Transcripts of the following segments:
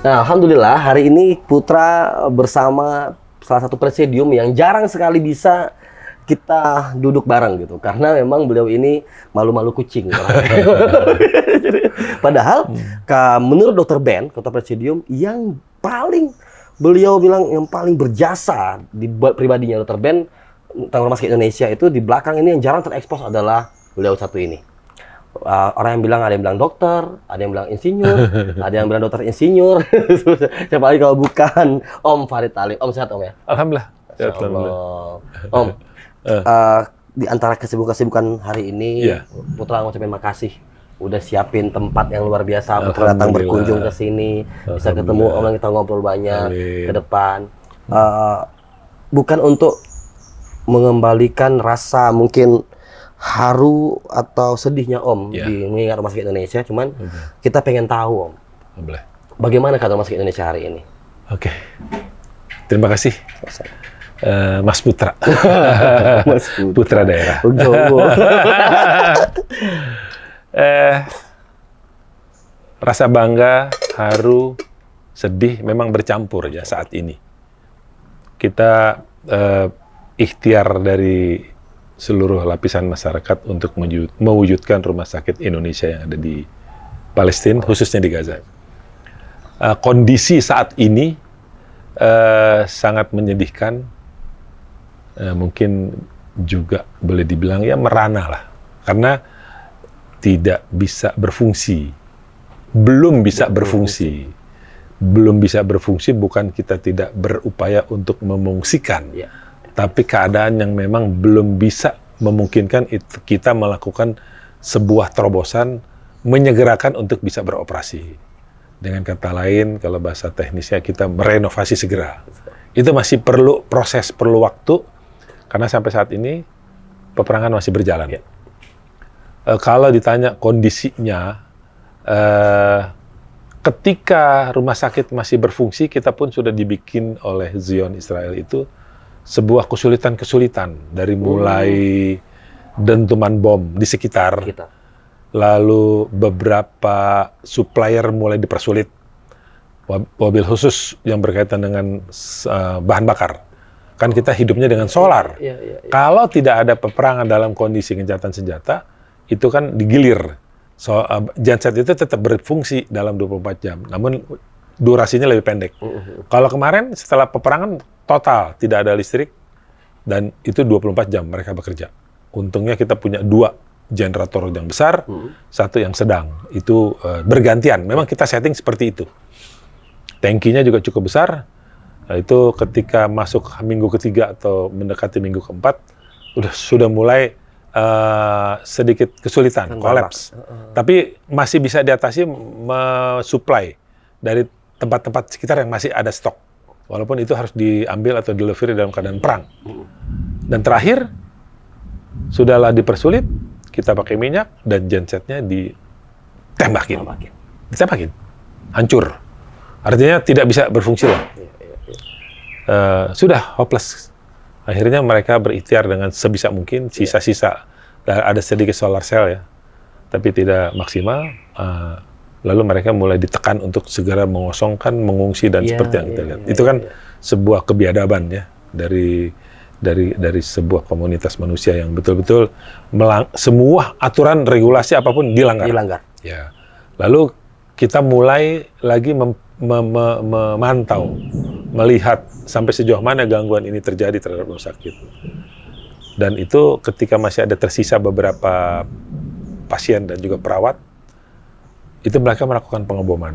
Nah, alhamdulillah hari ini Putra bersama salah satu presidium yang jarang sekali bisa kita duduk bareng gitu. Karena memang beliau ini malu-malu kucing. Padahal menurut Dr. Ben, Ketua Presidium, yang paling beliau bilang yang paling berjasa di pribadinya Dr. Ben tentang Rumah Sakit Indonesia itu di belakang ini yang jarang terekspos adalah beliau satu ini. Orang yang bilang, ada yang bilang dokter, ada yang bilang insinyur, ada yang bilang dokter insinyur. Siapa lagi kalau bukan Om Farid Talim. Om, sehat Om ya? Alhamdulillah. Ya, Allah. Om, di antara kesibukan hari ini, Putra ngucapin makasih. Udah siapin tempat yang luar biasa, Putra datang berkunjung ke sini, bisa ketemu Om, kita ngobrol banyak ke depan. Bukan untuk mengembalikan rasa mungkin haru atau sedihnya Om di mengingat Rumah Sakit Indonesia, cuman kita pengen tahu Om, bagaimana keadaan Rumah Sakit Indonesia hari ini? Oke, terima kasih Mas Putra, Putra daerah. Rasa bangga, haru, sedih memang bercampur ya saat ini. Kita ikhtiar dari seluruh lapisan masyarakat untuk mewujudkan Rumah Sakit Indonesia yang ada di Palestina, khususnya di Gaza. Kondisi saat ini sangat menyedihkan, mungkin juga boleh dibilang ya merana lah, karena tidak bisa berfungsi, belum bisa berfungsi. Belum bisa berfungsi bukan kita tidak berupaya untuk memungsikan. Tapi keadaan yang memang belum bisa memungkinkan itu kita melakukan sebuah terobosan menyegerakan untuk bisa beroperasi. Dengan kata lain, kalau bahasa teknisnya kita merenovasi segera. Itu masih perlu proses, perlu waktu, karena sampai saat ini peperangan masih berjalan. Kalau ditanya kondisinya, ketika rumah sakit masih berfungsi, kita pun sudah dibikin oleh Zion Israel itu sebuah kesulitan-kesulitan dari mulai dentuman bom di sekitar, lalu beberapa supplier mulai dipersulit, mobil khusus yang berkaitan dengan bahan bakar. Kan kita hidupnya dengan solar. Kalau tidak ada peperangan dalam kondisi gencatan senjata, itu kan digilir. Genset itu tetap berfungsi dalam 24 jam, namun durasinya lebih pendek. Kalau kemarin setelah peperangan total tidak ada listrik dan itu 24 jam mereka bekerja. Untungnya kita punya 2 generator yang besar, 1 yang sedang. Itu bergantian. Memang kita setting seperti itu. Tangkinya juga cukup besar. Itu ketika masuk minggu ketiga atau mendekati minggu keempat, sudah mulai sedikit kesulitan, kolaps. Tapi masih bisa diatasi mensuplai dari tempat-tempat sekitar yang masih ada stok. Walaupun itu harus diambil atau delivery dalam keadaan perang. Dan terakhir, sudahlah dipersulit, kita pakai minyak dan gensetnya ditembakin. Ditembakin. Hancur. Artinya tidak bisa berfungsi lah. Sudah hopeless. Akhirnya mereka berikhtiar dengan sebisa mungkin, sisa-sisa. Ada sedikit solar cell ya, tapi tidak maksimal. Lalu mereka mulai ditekan untuk segera mengosongkan, mengungsi dan seperti yang kita lihat. Itu kan sebuah kebiadaban ya dari sebuah komunitas manusia yang betul-betul semua aturan regulasi apapun dilanggar. Ya. Lalu kita mulai lagi memantau, melihat sampai sejauh mana gangguan ini terjadi terhadap rumah sakit. Dan itu ketika masih ada tersisa beberapa pasien dan juga perawat, itu mereka melakukan pengeboman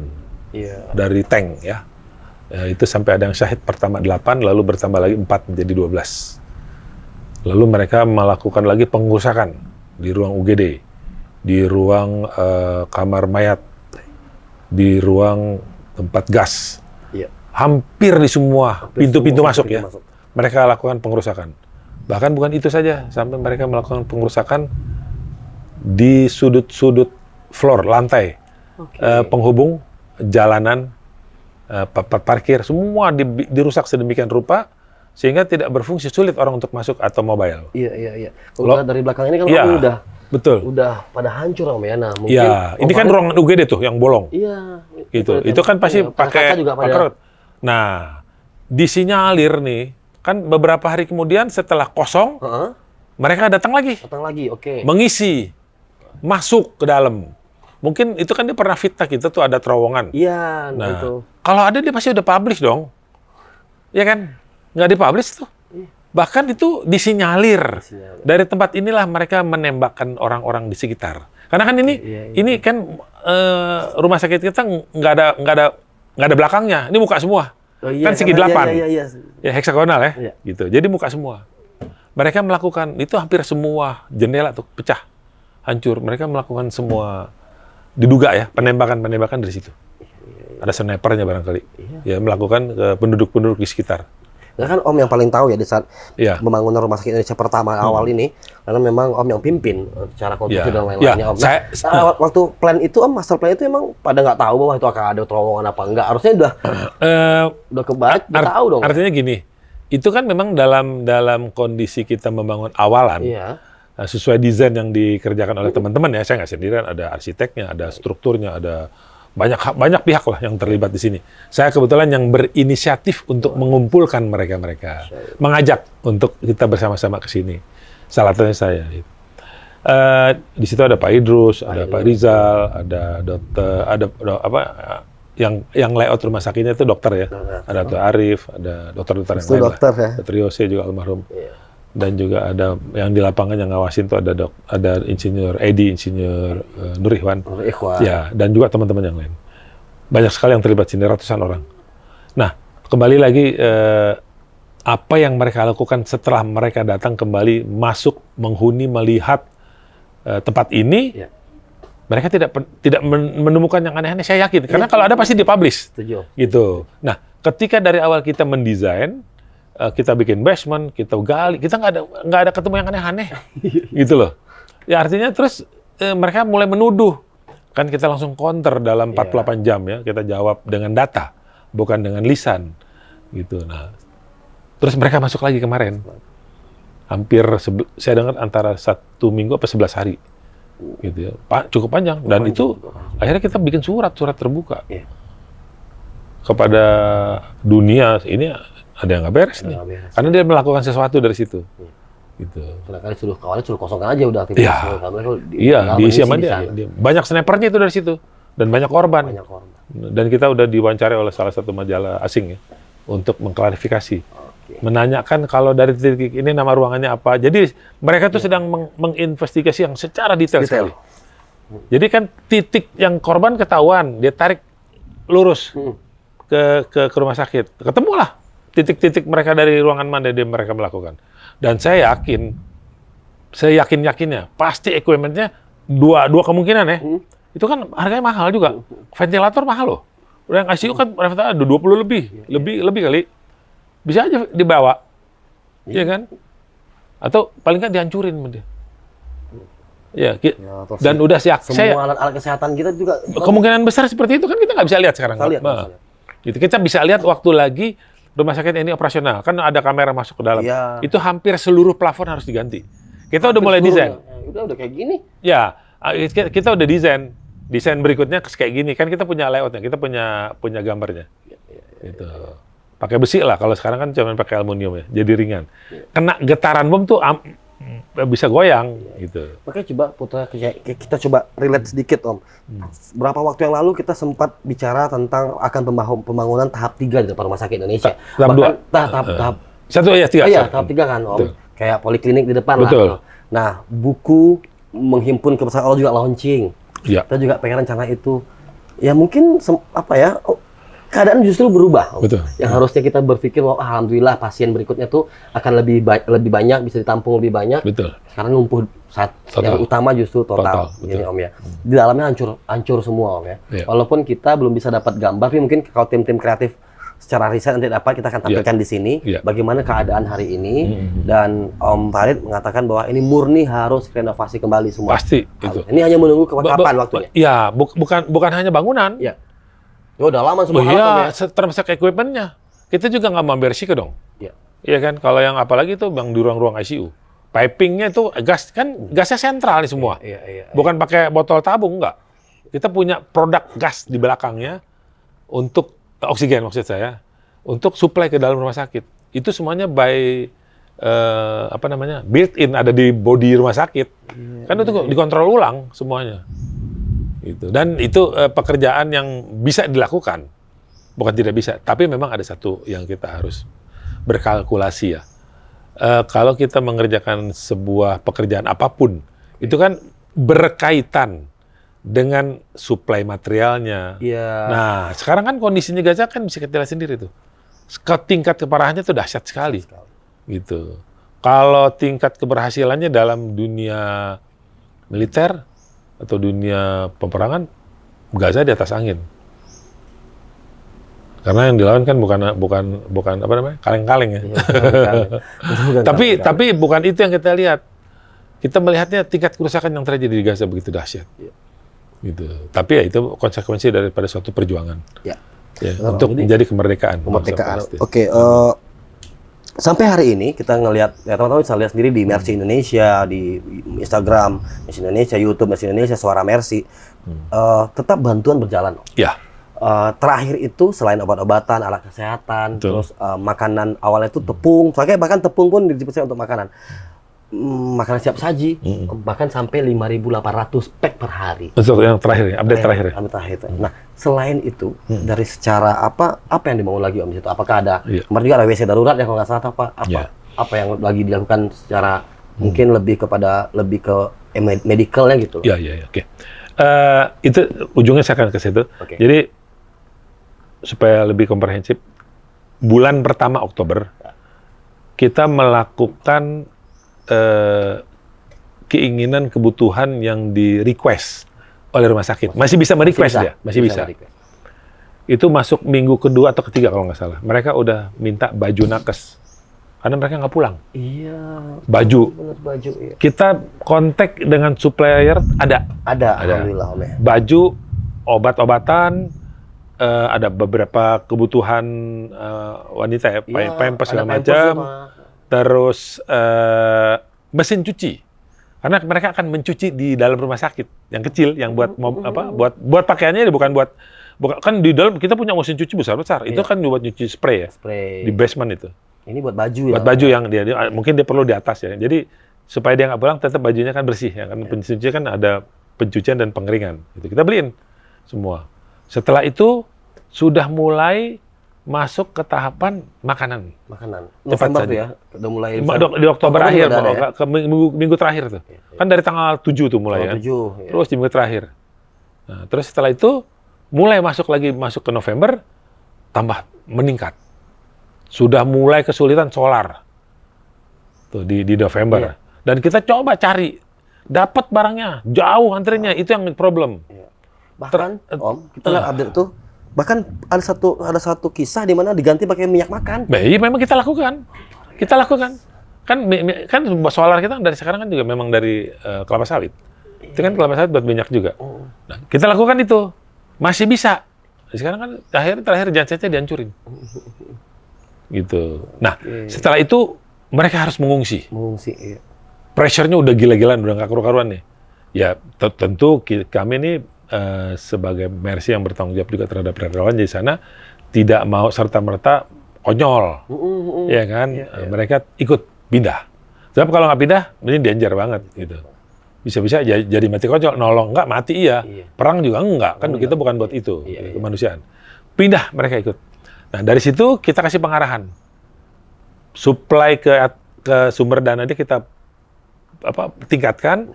dari tank ya. Itu sampai ada yang syahid pertama 8, lalu bertambah lagi 4 menjadi 12. Lalu mereka melakukan lagi pengerusakan di ruang UGD, di ruang kamar mayat, di ruang tempat gas. Hampir di semua pintu-pintu masuk ya. Mereka lakukan pengerusakan. Bahkan bukan itu saja, sampai mereka melakukan pengerusakan di sudut-sudut floor, lantai. Penghubung, jalanan, parkir, semua dirusak sedemikian rupa sehingga tidak berfungsi, sulit orang untuk masuk atau mobile. Kalau dari belakang ini kan kami udah Betul. Udah pada hancur Om ya. Nah, mungkin Ya, ini kan ruangan UGD tuh yang bolong. Iya. Gitu. Itu kan pasti pakai pakai. Nah, disinyalir nih, kan beberapa hari kemudian setelah kosong, mereka datang lagi. Datang lagi, oke. Mengisi, masuk ke dalam. Mungkin itu kan dia pernah fitnah kita tuh ada terowongan. Iya, Nah, itu. kalau ada dia pasti udah publish dong. Ya kan? Nggak dipublish tuh. Bahkan itu disinyalir. Dari tempat inilah mereka menembakkan orang-orang di sekitar. Karena kan ini kan rumah sakit kita nggak ada belakangnya. Ini muka semua. Oh, iya, Kan segi 8. Iya. Ya heksagonal ya. Iya. Gitu. Jadi muka semua. Mereka melakukan itu hampir semua jendela tuh pecah, hancur. Mereka melakukan semua diduga ya penembakan dari situ. Ada snipernya barangkali. Ya melakukan ke penduduk-penduduk di sekitar. Nah, kan Om yang paling tahu ya di saat pembangunan rumah sakit Indonesia pertama awal ini, karena memang Om yang pimpin secara konstruksi dan lain-lainnya Om. Nah, waktu plan itu Om, master plan itu emang pada nggak tahu bahwa itu akan ada terowongan apa enggak? Harusnya udah kebaik, udah tahu dong. Artinya gini, itu kan memang dalam kondisi kita membangun awalan, sesuai desain yang dikerjakan oleh teman-teman ya, saya nggak sendirian, ada arsiteknya, ada strukturnya, ada banyak pihak lah yang terlibat di sini. Saya kebetulan yang berinisiatif untuk mengumpulkan mereka, mengajak untuk kita bersama-sama ke sini. Salah satunya saya. Di situ ada Pak Idrus, ada Pak Rizal, ada dokter, ada yang layout rumah sakitnya itu dokter ya. Ada Dr. Arif, ada dokter-dokter yang lain dokter, lah. Dr. Yose juga almarhum. Dan juga ada yang di lapangan yang ngawasin tuh ada insinyur Edi, insinyur Nur Ikhwan. Ya, dan juga teman-teman yang lain. Banyak sekali yang terlibat sini, ratusan orang. Nah, kembali lagi apa yang mereka lakukan setelah mereka datang kembali masuk menghuni melihat tempat ini, mereka tidak menemukan yang aneh-aneh, saya yakin. Karena kalau ada pasti dipublish. Gitu. Nah, ketika dari awal kita mendesain, kita bikin basement, kita gali, kita nggak ada ketemu yang aneh-aneh, gitu loh. Ya artinya terus mereka mulai menuduh, kan kita langsung counter dalam 48 jam ya, kita jawab dengan data, bukan dengan lisan, gitu. Nah, terus mereka masuk lagi kemarin, hampir saya dengar antara 1 minggu apa 11 hari, gitu ya, cukup panjang. Dan itu akhirnya kita bikin surat terbuka kepada dunia ini. Ada yang nggak beres nih, karena dia melakukan sesuatu dari situ. Gitu. Kali awalnya suruh kosongkan aja udah aktivitas. Iya, diisi sama dia. Banyak snipernya itu dari situ dan banyak korban. Dan kita udah diwawancara oleh salah satu majalah asing ya untuk mengklarifikasi, menanyakan kalau dari titik ini nama ruangannya apa. Jadi mereka tuh sedang menginvestigasi yang secara detail sekali. Jadi kan titik yang korban ketahuan, dia tarik lurus ke rumah sakit, ketemulah titik-titik mereka dari ruangan mana dia mereka melakukan. Dan saya yakinnya pasti equipment-nya dua kemungkinan ya. Itu kan harganya mahal juga. Ventilator mahal loh. Udah yang ICU kan ada 20 lebih kali. Bisa aja dibawa. Iya kan? Atau paling nggak dihancurin sama dia. Ya, dan udah semua alat-alat kesehatan kita juga kemungkinan besar seperti itu kan kita nggak bisa lihat sekarang. Gitu. Kita bisa lihat waktu lagi rumah sakit ini operasional, kan ada kamera masuk ke dalam. Itu hampir seluruh plafon harus diganti. Kita udah mulai desain. Udah kayak gini. Ya, kita udah desain berikutnya kayak gini. Kan kita punya layoutnya, kita punya gambarnya. Gitu. Pakai besi lah. Kalau sekarang kan cuma pakai aluminium ya, jadi ringan. Kena getaran bom tuh bisa goyang. Gitu. Makanya coba Putra, kita coba relate sedikit Om. Berapa waktu yang lalu kita sempat bicara tentang akan pembangunan tahap 3 di depan rumah sakit Indonesia. Tahap 2. Tahap 3. Iya, tahap 3 kan Om. Betul. Kayak poliklinik di depan lah. Nah, buku menghimpun kebesaran Allah juga launching. Kita juga pengen rencana itu. Ya mungkin keadaan justru berubah. Betul. Yang harusnya kita berpikir bahwa alhamdulillah pasien berikutnya tuh akan lebih banyak, bisa ditampung lebih banyak. Betul. Sekarang lumpuh yang utama justru total. Ini Om ya. Di dalamnya hancur semua Om ya. Walaupun kita belum bisa dapat gambar, tapi mungkin kalau tim-tim kreatif secara riset nanti kita akan tampilkan di sini bagaimana keadaan hari ini. Dan Om Farid mengatakan bahwa ini murni harus renovasi kembali semua. Pasti itu. Ini hanya menunggu kapan waktunya. Iya, bukan hanya bangunan. Iya. Udah lama semua termasuk equipment-nya. Kita juga nggak mau bersih dong. Iya kan? Kalau yang apalagi tuh bang di ruang-ruang ICU. Pipingnya itu gas, kan gasnya sentral nih semua. Bukan pakai botol tabung, enggak. Kita punya produk gas di belakangnya untuk oksigen maksud saya, untuk supply ke dalam rumah sakit. Itu semuanya by built-in, ada di body rumah sakit. Kan itu dikontrol ulang semuanya. Gitu. Dan itu pekerjaan yang bisa dilakukan. Bukan tidak bisa, tapi memang ada satu yang kita harus berkalkulasi ya. Kalau kita mengerjakan sebuah pekerjaan apapun, itu kan berkaitan dengan suplai materialnya. Nah, sekarang kan kondisinya Gaza kan bisa kita lihat sendiri tuh. Tingkat keparahannya tuh dahsyat sekali. Gitu. Kalau tingkat keberhasilannya dalam dunia militer atau dunia peperangan, Gaza di atas angin. Karena yang dilawan kan bukan apa namanya, kaleng-kaleng ya. Tapi bukan itu yang kita lihat. Kita melihatnya tingkat kerusakan yang terjadi di Gaza begitu dahsyat. Gitu. Tapi ya itu konsekuensi daripada suatu perjuangan. Untuk menjadi kemerdekaan. Oke. Sampai hari ini kita ngelihat, ya teman-teman bisa lihat sendiri di Mercy Indonesia, di Instagram Mercy Indonesia, YouTube Mercy Indonesia, Suara Mercy, tetap bantuan berjalan. Terakhir itu selain obat-obatan, alat kesehatan, terus makanan awalnya itu tepung, soalnya bahkan tepung pun dipercaya untuk makanan siap saji, bahkan sampai 5.800 pack per hari. Untuk yang terakhir, update terakhir. Nah, selain itu dari secara apa yang dibangun lagi Om itu? Apakah ada kemarin juga ada WC darurat ya kalau nggak salah apa yang lagi dilakukan secara mungkin lebih ke medicalnya gitu? Oke. Itu ujungnya saya akan ke situ. Jadi supaya lebih komprehensif, bulan pertama Oktober kita melakukan keinginan kebutuhan yang di request oleh rumah sakit. Masih bisa merequest dia, masih bisa. Itu masuk minggu kedua atau ketiga kalau nggak salah. Mereka udah minta baju nakes karena mereka nggak pulang. Baju. Kita kontak dengan supplier ada. Alhamdulillah Om. Baju, obat-obatan, ada beberapa kebutuhan wanita ya, pampers segala macam. Terus mesin cuci, karena mereka akan mencuci di dalam rumah sakit yang kecil, yang buat pakaiannya, bukan kan di dalam kita punya mesin cuci besar, itu kan buat nyuci spray ya, di basement itu. Ini buat baju ya? Buat baju yang dia mungkin dia perlu di atas ya, jadi supaya dia nggak pulang tetap bajunya kan bersih ya, kan pencuci kan ada pencucian dan pengeringan, itu kita beliin semua. Setelah itu sudah mulai masuk ke tahapan makanan. November tuh ya? Udah mulai di Oktober akhir, ke minggu terakhir tuh. Kan dari tanggal 7 tuh mulai kan. Terus di minggu terakhir. Nah, terus setelah itu mulai masuk ke November, tambah meningkat. Sudah mulai kesulitan solar. Tuh di November. Dan kita coba cari, dapat barangnya, jauh antrinya, itu yang problem. Bahkan Om, kita lihat update tuh, bahkan ada satu kisah di mana diganti pakai minyak makan. Iya, memang kita lakukan. Kan solar kita dari sekarang kan juga memang dari kelapa sawit. Itu kan kelapa sawit buat minyak juga. Nah, kita lakukan itu. Masih bisa. Sekarang kan terakhir gensetnya dihancurin. Gitu. Nah, setelah itu mereka harus mengungsi. Pressure-nya udah gila-gilaan, udah nggak karu-karuan nih. Ya, tentu kami ini sebagai Mercy yang bertanggung jawab juga terhadap relawan di sana tidak mau serta-merta konyol, ya kan? Mereka ikut pindah. Sebab kalau nggak pindah, ini danger banget gitu. Bisa-bisa jadi mati konyol, nolong nggak mati perang juga enggak, kan kita bukan buat itu, kemanusiaan. Pindah mereka ikut. Nah dari situ kita kasih pengarahan, supply ke sumber dana dia kita tingkatkan,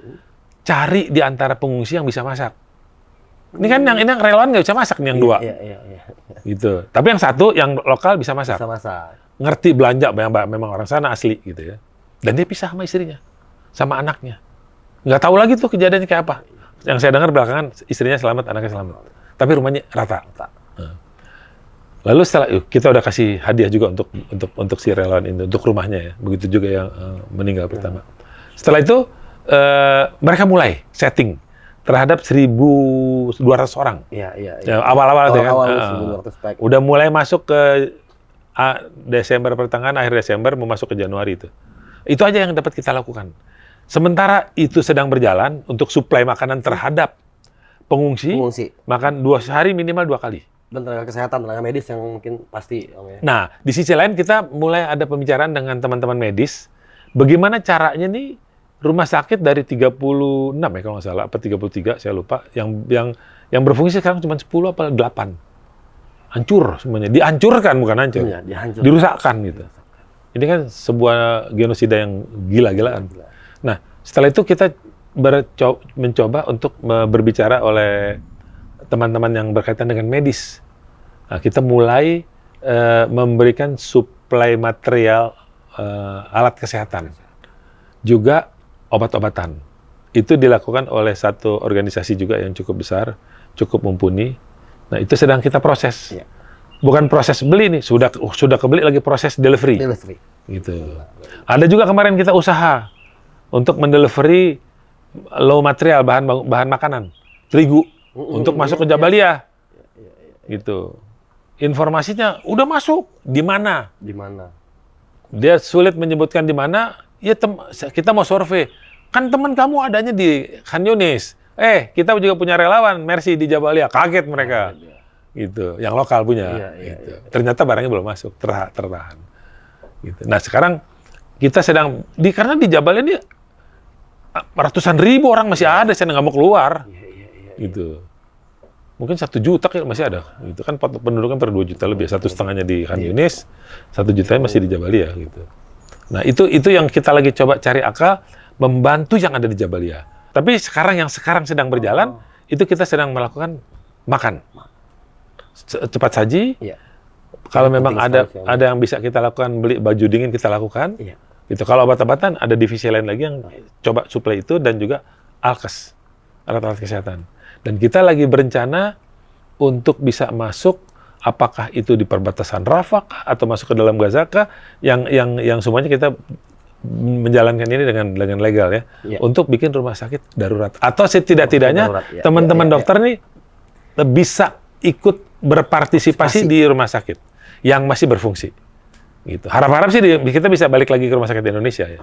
cari di antara pengungsi yang bisa masak. Ini kan yang relawan nggak bisa masak nih yang dua. Gitu. Tapi yang satu yang lokal bisa masak. Ngerti belanja, memang orang sana asli gitu ya. Dan dia pisah sama istrinya, sama anaknya. Nggak tahu lagi tuh kejadiannya kayak apa. Yang saya dengar belakangan istrinya selamat, anaknya selamat. Tapi rumahnya rata. Lalu setelah kita udah kasih hadiah juga untuk si relawan ini, untuk rumahnya ya. Begitu juga yang meninggal pertama. Setelah itu mereka mulai setting terhadap 1.200 orang. Awal-awal kan. Udah mulai masuk ke Desember pertengahan, akhir Desember mau masuk ke Januari itu. Itu aja yang dapat kita lakukan. Sementara itu sedang berjalan untuk suplai makanan terhadap pengungsi. Makan 2 hari minimal 2 kali. Dan tenaga kesehatan, tenaga medis yang mungkin pasti, Om ya. Nah, di sisi lain kita mulai ada pembicaraan dengan teman-teman medis, bagaimana caranya nih rumah sakit dari 36 ya kalau nggak salah, apa 33 saya lupa, yang berfungsi sekarang cuma 10 apa 8. Hancur semuanya, dihancurkan bukan hancur. Iya, dihancur. Dirusakkan gitu. Ini kan sebuah genosida yang gila-gilaan. Nah, setelah itu kita mencoba untuk berbicara oleh teman-teman yang berkaitan dengan medis. Nah, kita mulai memberikan suplai material alat kesehatan, juga obat-obatan. Itu dilakukan oleh satu organisasi juga yang cukup besar, cukup mumpuni. Nah, itu sedang kita proses. Ya. Bukan proses beli nih, sudah kebeli lagi proses delivery. Gitu. Ada juga kemarin kita usaha untuk mendelivery low material, bahan makanan, terigu, untuk masuk ke Jabalia. Gitu. Informasinya udah masuk, di mana? Dia sulit menyebutkan di mana. Ya kita mau survei. Kan teman kamu adanya di Khan Yunis. Kita juga punya relawan Mercy di Jabalia. Kaget mereka. Gitu. Yang lokal punya. Gitu. Ternyata barangnya belum masuk, tertahan. Gitu. Nah, sekarang kita sedang karena di Jabalia ini ratusan ribu orang masih ada, saya nggak mau keluar. Gitu. Mungkin 1 juta masih ada. Itu kan penduduknya per 2 juta lebih, 1,5-nya di Khan Yunis, 1 jutanya masih di Jabalia gitu. Nah, itu yang kita lagi coba cari akal membantu yang ada di Jabalia. Tapi yang sekarang sedang berjalan, itu kita sedang melakukan makan. Cepat saji. Kalau memang ada yang bisa kita lakukan, beli baju dingin kita lakukan. Gitu. Kalau obat-obatan ada divisi lain lagi yang coba suplai itu, dan juga alkes, alat-alat kesehatan. Dan kita lagi berencana untuk bisa masuk, apakah itu di perbatasan Rafah atau masuk ke dalam Gaza kah, yang semuanya kita menjalankan ini dengan legal ya, untuk bikin rumah sakit darurat. Atau setidak-tidaknya teman-teman dokter nih bisa ikut berpartisipasi di rumah sakit yang masih berfungsi. Gitu. Harap-harap sih kita bisa balik lagi ke rumah sakit di Indonesia ya.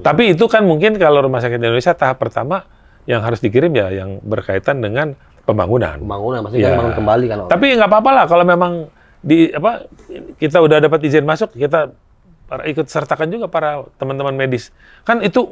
Tapi itu kan mungkin kalau rumah sakit di Indonesia tahap pertama yang harus dikirim ya yang berkaitan dengan pembangunan. Maksudnya bangun kembali kan. Tapi nggak apa-apa lah kalau memang kita udah dapat izin masuk, kita ikut sertakan juga para teman-teman medis. Kan itu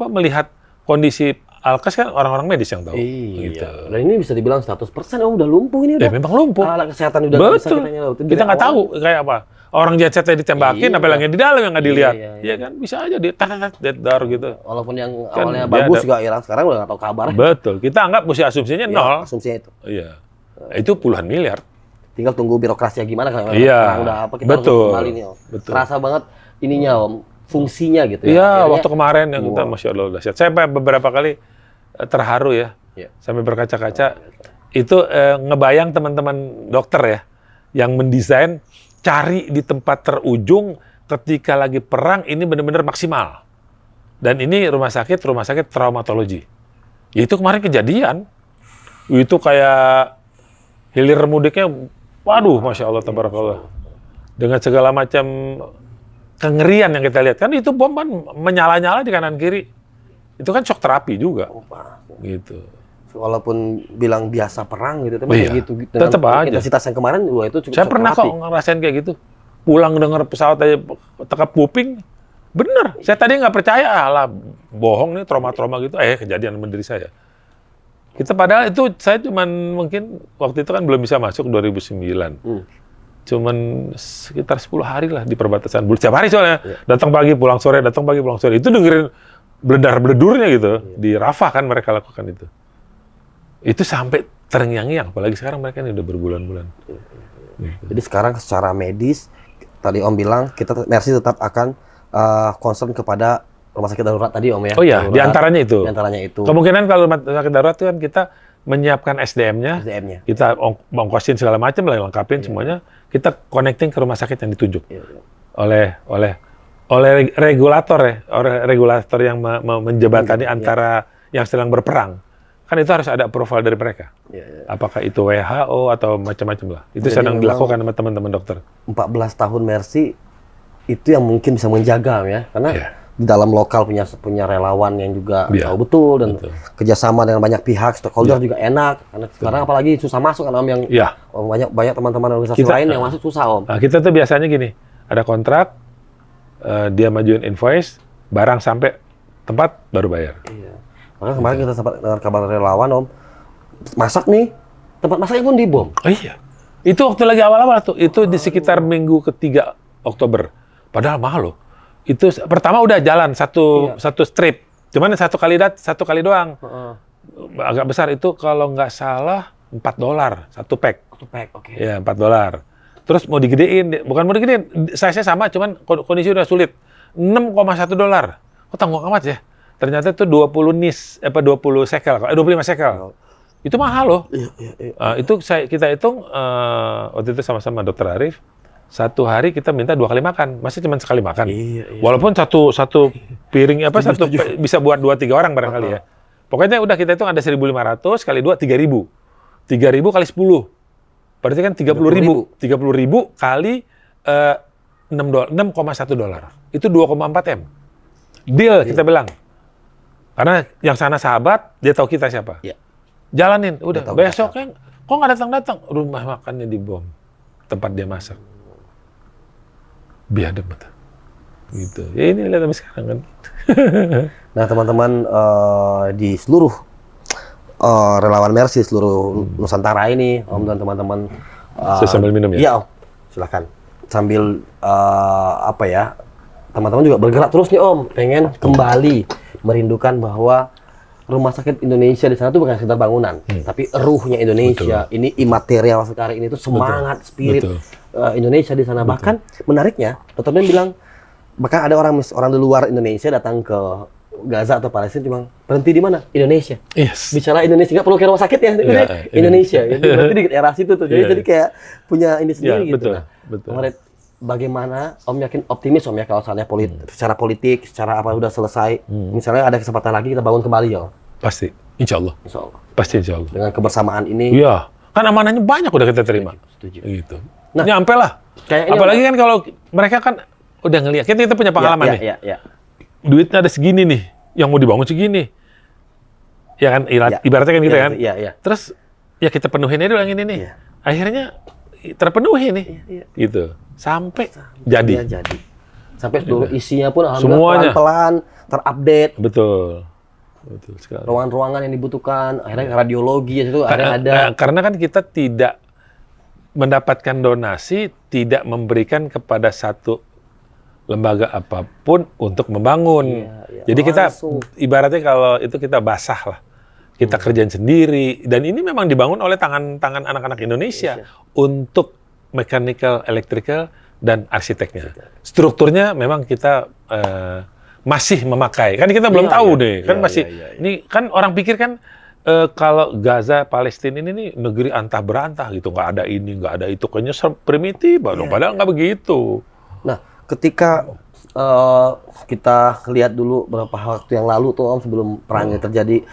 melihat kondisi alkes kan orang-orang medis yang tahu. Gitu. Dan ini bisa dibilang 100% udah lumpuh ini udah. Memang lumpuh. Alat kesehatan udah bisa kita nggak tahu kayak apa. Orang jetsetnya ditembakin, apalagi yang di dalam yang nggak dilihat. Iya kan, bisa aja dead door gitu. Walaupun yang awalnya bagus juga hilang, sekarang udah nggak tahu kabar. Betul, kita anggap mesti asumsinya nol. Asumsinya itu. Iya, itu puluhan miliar. Tinggal tunggu birokrasinya gimana kalau udah apa kita betul. langsung kembali nih Om. Terasa banget ininya Om, fungsinya gitu ya. Iya, waktu kemarin yang kita Masya Allah udah siap. Saya beberapa kali terharu ya, sampai berkaca-kaca. Itu ngebayang teman-teman dokter ya, yang mendesain cari di tempat terujung ketika lagi perang ini benar-benar maksimal. Dan ini rumah sakit traumatologi. Ya itu kemarin kejadian. Itu kayak hilir mudiknya, waduh, Masya Allah, tabarakallah. Dengan segala macam kengerian yang kita lihat. Kan itu bom kan menyala-nyala di kanan kiri. Itu kan shock terapi juga. Gitu. Walaupun bilang biasa perang gitu, tapi gitu. Tetap aja. Intensitas yang kemarin, itu cukup. Saya pernah kok ngerasain kayak gitu. Pulang dengar pesawat aja tekap kuping, bener. Saya tadi nggak percaya, bohong nih trauma-trauma gitu. Kejadian sama diri saya. Kita padahal itu saya cuman mungkin waktu itu kan belum bisa masuk 2009. Cuman sekitar 10 hari lah di perbatasan. Setiap hari soalnya. Datang pagi, pulang sore, datang pagi, pulang sore. Itu dengerin beledar-beledurnya gitu. Di Rafah kan mereka lakukan itu. Itu sampai terngiang-ngiang, apalagi sekarang mereka ini udah berbulan-bulan. Jadi sekarang secara medis, tadi Om bilang, Mercy tetap akan concern kepada rumah sakit darurat tadi Om ya? Oh iya, diantaranya itu. Kemungkinan kalau rumah sakit darurat itu kan kita menyiapkan SDM-nya, kita ongkosin segala macam, lengkapin semuanya, kita connecting ke rumah sakit yang ditunjuk oleh regulator ya, regulator yang menjebatani antara yang sedang berperang. Kan itu harus ada approval dari mereka. Apakah itu WHO atau macam-macam lah. Itu sedang dilakukan sama teman-teman dokter. 14 tahun Mercy itu yang mungkin bisa menjaga ya. Karena di dalam lokal punya relawan yang juga tahu betul dan kerjasama dengan banyak pihak, stakeholder juga enak. Karena sekarang apalagi susah masuk kan Om, yang banyak teman-teman organisasi lain yang masuk susah Om. Nah, kita tuh biasanya gini, ada kontrak, dia majuin invoice, barang sampai tempat baru bayar. Iya. Makanya kemarin kita sempat dengar kabar relawan Om, masak nih, tempat masaknya pun dibom. Oh iya. Itu waktu lagi awal-awal tuh, itu di sekitar minggu ke-3 Oktober. Padahal mahal loh. Itu pertama udah jalan satu strip, cuman satu kali doang. Agak besar itu kalau nggak salah $4 satu pack. Oke. Ya $4. Terus mau digedein, bukan mau digedein, size-nya sama, cuman kondisi udah sulit. $6,1. Kok tanggung amat ya? Ternyata itu 20 shekel, 25 shekel. Itu mahal loh. Itu kita hitung waktu itu sama-sama Dr. Arif. Satu hari kita minta 2 kali makan, masih cuma sekali makan. Walaupun satu piring bisa buat 2-3 orang barangkali ya. Pokoknya udah kita hitung ada 1.500 kali 2 3.000. 3.000 kali 10. Berarti kan 30.000. 30.000 kali $6,1. Itu 2,4 M. Deal kita bilang. Karena yang sana sahabat, dia tahu kita siapa. Jalanin, udah. Besoknya kok nggak datang-datang? Rumah makannya dibom. Tempat dia masak. Biadab betul. Gitu. Ya ini lihat sampai sekarang kan. Nah teman-teman di seluruh relawan Mercy seluruh Nusantara ini, Om dan teman-teman. Saya sambil minum ya? Iya Om, silakan. Sambil teman-teman juga bergerak terus nih Om, pengen kembali merindukan bahwa rumah sakit Indonesia di sana tuh bukan sekedar bangunan, tapi ruhnya Indonesia. Ini imaterial sekarang ini tuh semangat, spirit Indonesia di sana. Bahkan menariknya, Dr. Ben bilang bahkan ada orang di luar Indonesia datang ke Gaza atau Palestina cuma berhenti di mana? Indonesia. Bicara Indonesia nggak perlu ke rumah sakit ya, Indonesia. Berarti di era situ tuh. Jadi kayak punya ini sendiri gitu. Betul. Bagaimana Om yakin optimis Om ya kalau soalnya secara politik, secara apa udah selesai, misalnya ada kesempatan lagi kita bangun kembali ya Om? Pasti, insya Allah. Pasti insya Allah. Dengan kebersamaan ini. Iya, kan amanahnya banyak udah kita terima. Setuju. Gitu. Nah, nyampe lah. Apalagi kan kalau mereka kan udah ngelihat, kita punya pengalaman nih. Duitnya ada segini nih, yang mau dibangun segini. Ya kan, ibaratnya kan gitu kan. Terus ya kita penuhin aja yang ini nih. Akhirnya terpenuhi nih. Gitu. Sampai jadi. Sampai seluruh isinya pun alhamdulillah pelan-pelan terupdate. Betul sekali. Ruangan-ruangan yang dibutuhkan, akhirnya radiologi itu ada. Karena kan kita tidak mendapatkan donasi, tidak memberikan kepada satu lembaga apapun untuk membangun. Jadi kita ibaratnya kalau itu kita basah lah. Kita kerjain sendiri, dan ini memang dibangun oleh tangan anak-anak Indonesia untuk mechanical, electrical, dan arsiteknya. Strukturnya memang kita masih memakai. Kan kita belum tahu deh. Kan masih. Ini kan orang pikir kan kalau Gaza, Palestina ini nih negeri antah berantah gitu. Nggak ada ini, nggak ada itu. Kayaknya primitif. Padahal nggak begitu. Nah, ketika kita lihat dulu beberapa waktu yang lalu tuh Om, sebelum perangnya terjadi,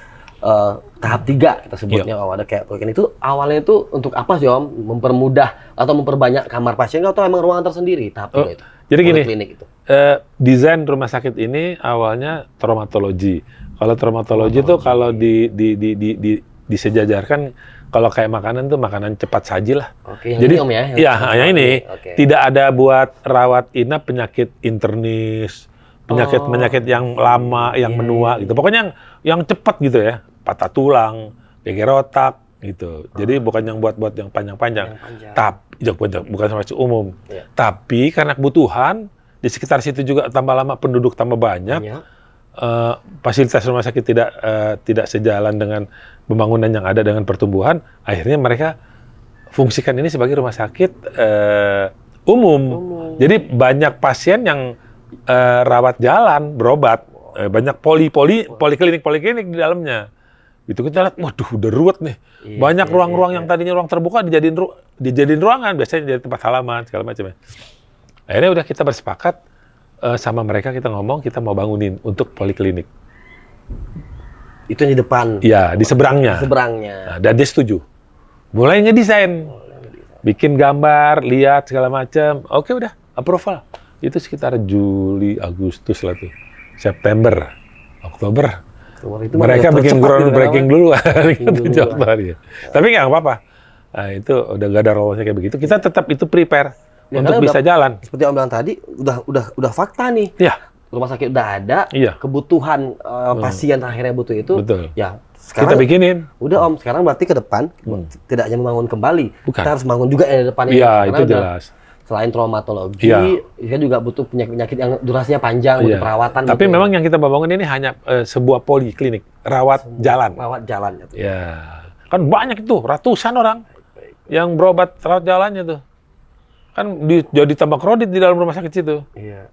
tahap 3 kita sebutnya, ada kayak proyek itu awalnya itu untuk apa sih Om? Mempermudah atau memperbanyak kamar pasien atau emang ruangan tersendiri tahap 3 itu? Jadi gini, desain rumah sakit ini awalnya traumatologi. Kalau traumatologi itu kalau disejajarkan, kalau kayak makanan tuh makanan cepat saji lah. Jadi Om ya? Yang ini tidak ada buat rawat inap penyakit internis, penyakit yang lama, yang menua gitu. Pokoknya yang cepat gitu ya, patah tulang, geger otak gitu. Jadi bukan yang buat yang panjang-panjang. Tapi bukan sama umum. Tapi karena kebutuhan di sekitar situ juga tambah lama penduduk tambah banyak. Fasilitas rumah sakit tidak sejalan dengan pembangunan yang ada dengan pertumbuhan. Akhirnya mereka fungsikan ini sebagai rumah sakit umum. Jadi banyak pasien yang rawat jalan, berobat, banyak poliklinik di dalamnya. Itu kita lihat, waduh, udah ruwet nih. Banyak ruang-ruang yang tadinya ruang terbuka dijadiin ruangan, biasanya jadi tempat halaman segala macam. Akhirnya udah kita bersepakat sama mereka, kita ngomong kita mau bangunin untuk poliklinik. Itu yang di depan. Iya, di seberangnya. Nah, dan dia setuju. Mulai ngedesain, bikin gambar, lihat segala macam. Oke, udah approval. Itu sekitar Juli, Agustus lah tuh. September, Oktober. Itu Mereka bikin groundbreaking dulu. dulu. Tapi nggak apa-apa. Nah, itu udah gak ada rollnya kayak begitu. Kita tetap itu prepare untuk bisa jalan. Seperti Om bilang tadi, udah fakta nih. Iya. Rumah sakit udah ada, kebutuhan pasien akhirnya butuh itu. Betul. Ya, sekarang kita bikinin. Udah Om, sekarang berarti ke depan tidak hanya membangun kembali, Bukan. kita harus bangun juga yang di depannya. Iya, itu jelas. Selain traumatologi, kita juga butuh penyakit-penyakit yang durasinya panjang, butuh perawatan. Tapi memang yang kita bangun ini hanya sebuah poliklinik, rawat jalan. Rawat jalan. Gitu. Ya, kan banyak itu, ratusan orang yang berobat rawat jalannya tuh. Kan jadi tambah kredit di dalam rumah sakit situ. Iya.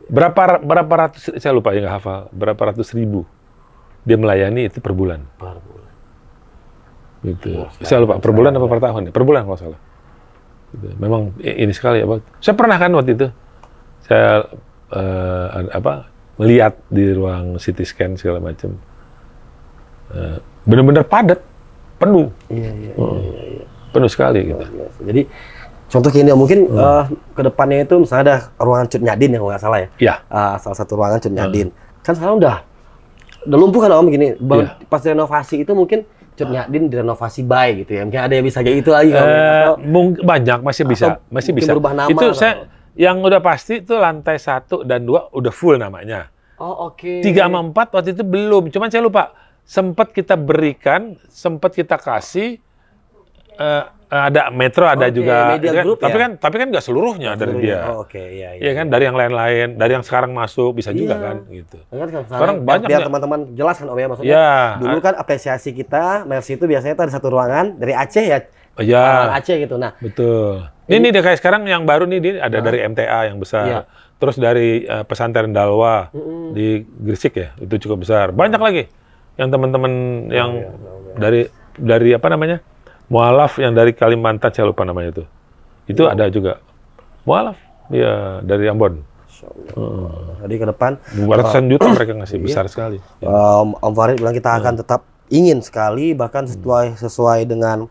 berapa ratus, saya lupa ya nggak hafal, berapa ratus ribu dia melayani itu per bulan. Per bulan. Gitu. Saya lupa, per bulan apa per tahun ya? Per bulan kalau salah. Gitu. Memang ini sekali ya, saya pernah kan waktu itu saya melihat di ruang CT scan segala macam, benar-benar padat, penuh. Iya. Penuh sekali gitu. Jadi contoh gini mungkin ke depannya itu misalnya ada ruangan Cut Nyadin ya kalau nggak salah ya. Iya. Salah satu ruangan Cut Nyadin. Kan sekarang udah lumpuh kan Om gini. Pas renovasi itu mungkin Cut Nyadin direnovasi baik gitu ya. Mungkin ada yang bisa kayak itu lagi banyak masih bisa. Berubah nama. Itu saya yang udah pasti itu lantai 1 dan 2 udah full namanya. Oh, oke. 3 sama 4 waktu itu belum. Cuman saya lupa. Sempat kita berikan, sempat kita kasih ada Metro, ada juga Media kan, Group tapi kan nggak seluruhnya dari dia. Oh, oke, iya. Iya kan, dari yang lain-lain, dari yang sekarang masuk bisa juga kan gitu. Sekarang banyak biar teman-teman jelas kan Om ya maksudnya. Dulu kan apresiasi kita Mercy itu biasanya itu ada satu ruangan dari Aceh ya. Aceh gitu. Nah, betul. Ini dia kayak sekarang yang baru nih ada dari MTA yang besar. Terus dari pesantren Dalwa di Gresik ya, itu cukup besar. Banyak lagi yang teman-teman yang dari apa namanya? Mualaf yang dari Kalimantan, saya lupa namanya itu. Itu ada juga. Mualaf, ya dari Ambon. Jadi ke depan ratusan juta mereka ngasih, besar sekali. Om Farid bilang kita akan tetap ingin sekali, bahkan sesuai dengan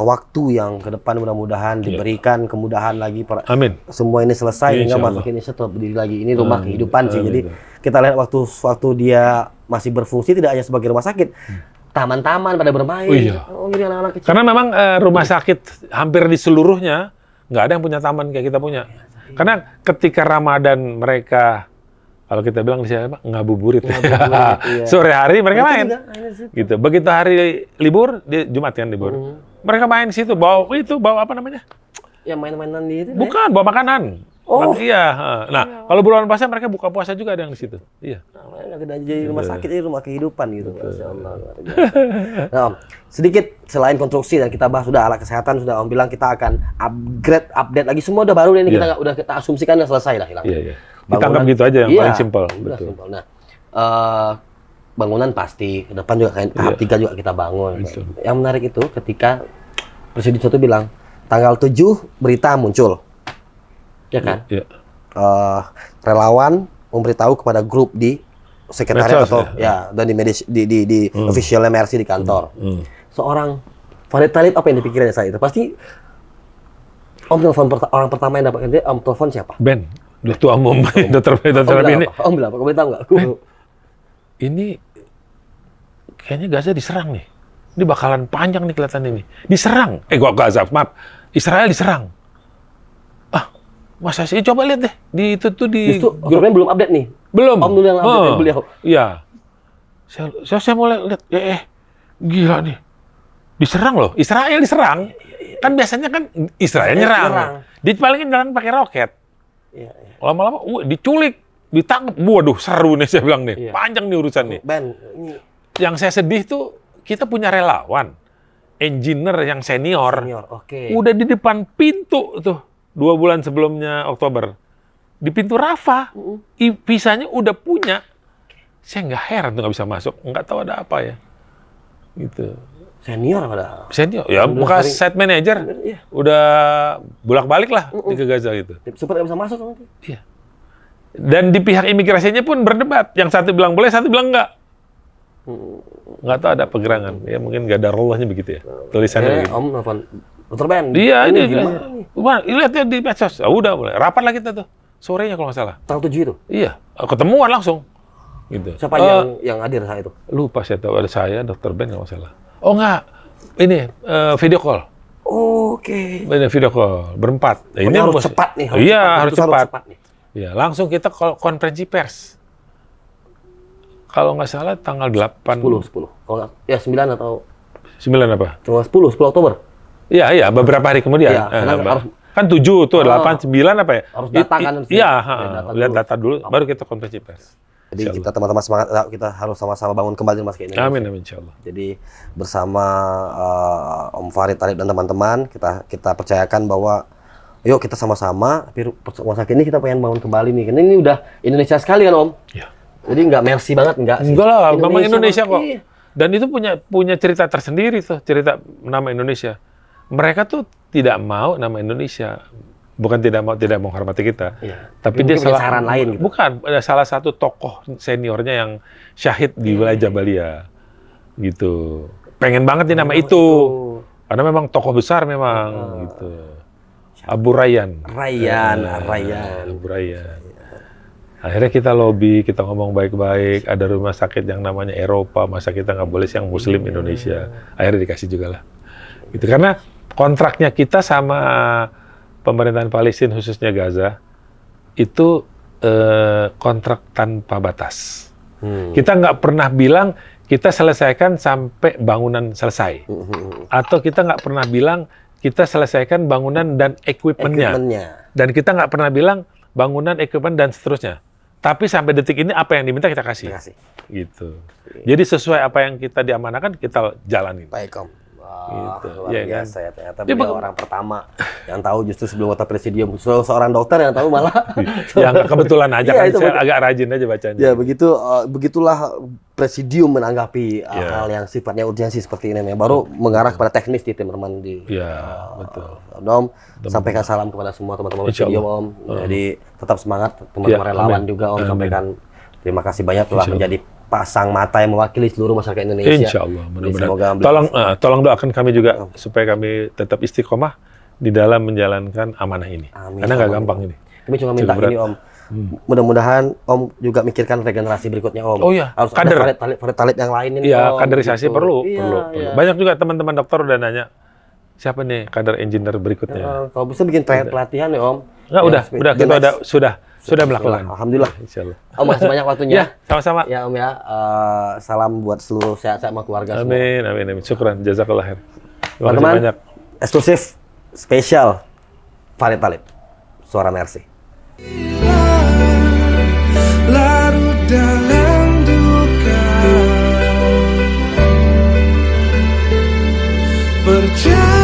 waktu yang ke depan mudah-mudahan diberikan kemudahan lagi. Amin. Semua ini selesai hingga masuk ini tetap berdiri lagi. Ini rumah kehidupan sih. Jadi kita lihat waktu dia masih berfungsi tidak hanya sebagai rumah sakit. Taman-taman pada bermain. Oh iya. Jadi anak-anak kecil. Karena memang rumah sakit hampir di seluruhnya nggak ada yang punya taman kayak kita punya. Karena ketika Ramadan mereka, kalau kita bilang di sini ngabuburit. Sore hari mereka main. Gitu. Begitu hari libur, di Jumat kan libur. Mereka main di situ, bawa apa namanya? Ya main-mainan di itu. Bukan, bawa makanan. Oh iya. Nah, kalau bulan puasa mereka buka puasa juga ada yang di situ. Iya. Tidak jadi rumah sakit, jadi rumah kehidupan gitu. Masya Allah. Nah, Om, sedikit selain konstruksi dan kita bahas sudah alat kesehatan, sudah Om bilang kita akan update lagi semua udah baru ini kita asumsikan udah selesai lah hilang. Iya. Kita anggap gitu aja yang paling simpel. Betul. Nah, bangunan pasti ke depan juga tahap 3 juga kita bangun. Yang menarik itu ketika Presiden itu bilang tanggal 7 berita muncul. Ya kan? Iya. Relawan memberitahu kepada grup di sekretariat atau dan di official Mercy di kantor. Seorang Farid Thalib apa yang dipikirnya saat itu? Pasti Om telepon orang pertama yang dapat dia Om telepon siapa? Ben, Ketua Umum Dr. ini. Om bilang apa? Kamu tahu nggak? Ini kayaknya Gaza diserang nih. Ini bakalan panjang nih kelihatan ini. Diserang. Gaza, maaf. Israel diserang. Masa sih? Coba lihat deh. Di itu tuh di grupnya belum update nih. Belum. Om dulu yang update beliau. Iya. Saya mau lihat. Gila nih. Diserang loh. Israel diserang. Kan biasanya kan Israel nyerang. Dia palingin jalan pakai roket. Lama-lama diculik, ditangkap. Waduh, seru nih saya bilang nih. Panjang nih urusan nih. Ben, yang saya sedih tuh kita punya relawan, engineer yang senior. Udah di depan pintu tuh 2 bulan sebelumnya Oktober. Di pintu Rafah, visanya udah punya. Saya nggak heran tuh nggak bisa masuk. Nggak tahu ada apa ya. Gitu. Senior ada. Senior, ya bekas site manager. Udah bolak-balik lah di ke Gaza gitu. Super nggak bisa masuk nanti. Iya. Dan di pihak imigrasinya pun berdebat. Yang satu bilang boleh, satu bilang enggak. Nggak tahu ada pergerangan. Ya mungkin nggak ada rollnya begitu ya. Tulisannya begitu. Om nelfon Dr. Ben. Iya, ini lihat ya di medsos. Udah boleh. Rapat lah kita tuh. sorenya kalau nggak salah. Tanggal 7 itu? Iya, ketemuan langsung. Gitu. Siapa yang hadir saat itu? Lupa saya tahu, ada saya, Dr. Ben kalau nggak salah. Oh enggak, ini video call. Oke. Ini video call, berempat. Ini harus cepat nih. Harus cepat. Iya, langsung kita konferensi pers. Kalau nggak salah tanggal 8. 10. Kalau nggak, ya 9 atau... 9 apa? Tanggal 10 Oktober. Iya, beberapa hari kemudian. Iya, kan 7 tuh, 8, 9 apa ya? Harus data kan. Iya, lihat data dulu, baru kita konferensi pers. Jadi kita teman-teman semangat, kita harus sama-sama bangun kembali Mas ke Indonesia. Amin, insyaallah. Jadi bersama Om Farid Thalib dan teman-teman, kita percayakan bahwa yuk kita sama-sama, tapi rumah sakit ini kita pengen bangun kembali nih. Karena ini udah Indonesia sekali kan Om. Iya. Jadi nggak mercy banget, enggak lah, memang Indonesia kok. Iya. Dan itu punya cerita tersendiri tuh, cerita nama Indonesia. Mereka tuh tidak mau nama Indonesia, bukan tidak menghormati kita, tapi dia saran lain. Gitu. Bukan, ada salah satu tokoh seniornya yang syahid di wilayah Jabalia, gitu. Pengen banget di nama itu, karena memang tokoh besar memang, gitu. Abu Rayyan. Abu Rayyan. Akhirnya kita lobby, kita ngomong baik-baik, ada rumah sakit yang namanya Eropa, masa kita nggak boleh yang Muslim Indonesia. Akhirnya dikasih juga lah. Gitu. Karena kontraknya kita sama pemerintahan Palestina, khususnya Gaza, itu kontrak tanpa batas. Kita nggak pernah bilang kita selesaikan sampai bangunan selesai. Atau kita nggak pernah bilang kita selesaikan bangunan dan equipment-nya. Dan kita nggak pernah bilang bangunan, equipment, dan seterusnya. Tapi sampai detik ini apa yang diminta kita kasih. Gitu. Jadi sesuai apa yang kita diamanahkan, kita jalanin. Baik, Om. Gitu. Luar biasa ya, ternyata beliau orang pertama yang tahu justru sebelum kota presidium. Seorang dokter yang tahu malah. Yang kebetulan aja kan, saya agak rajin aja bacanya. Ya, begitulah presidium menanggapi hal yang sifatnya urgensi seperti ini. Baru mengarah kepada teknis di teman-teman di. Iya, betul. Om, sampaikan salam kepada semua teman-teman presidium, Om. Jadi tetap semangat, teman-teman relawan juga, Om. Sampaikan terima kasih banyak telah menjadi pasang mata yang mewakili seluruh masyarakat Indonesia. Insya Allah, mudah-mudahan. Tolong doakan kami juga supaya kami tetap istiqomah di dalam menjalankan amanah ini. Amin. Karena nggak gampang ini. Kami cuma minta ini, Om. Mudah-mudahan Om juga mikirkan regenerasi berikutnya, Om. Oh iya, harus kader. Ada Farid Thalib yang lain ini. Iya, kaderisasi gitu. perlu. Banyak juga teman-teman dokter udah nanya, siapa nih kader engineer berikutnya? Kalau bisa bikin pelatihan ya, Om. Nggak, udah kita sudah melakukan. Alhamdulillah. Insyaallah. Om, makasih banyak waktunya. Ya, sama-sama. Ya, Om ya. Salam buat seluruh sehat-sehat sama keluarga semua. Amin. Syukran. Jazakallah khair. Teman-teman, eksklusif spesial Farid Thalib. Suara Mercy. Larut dalam duka, percaya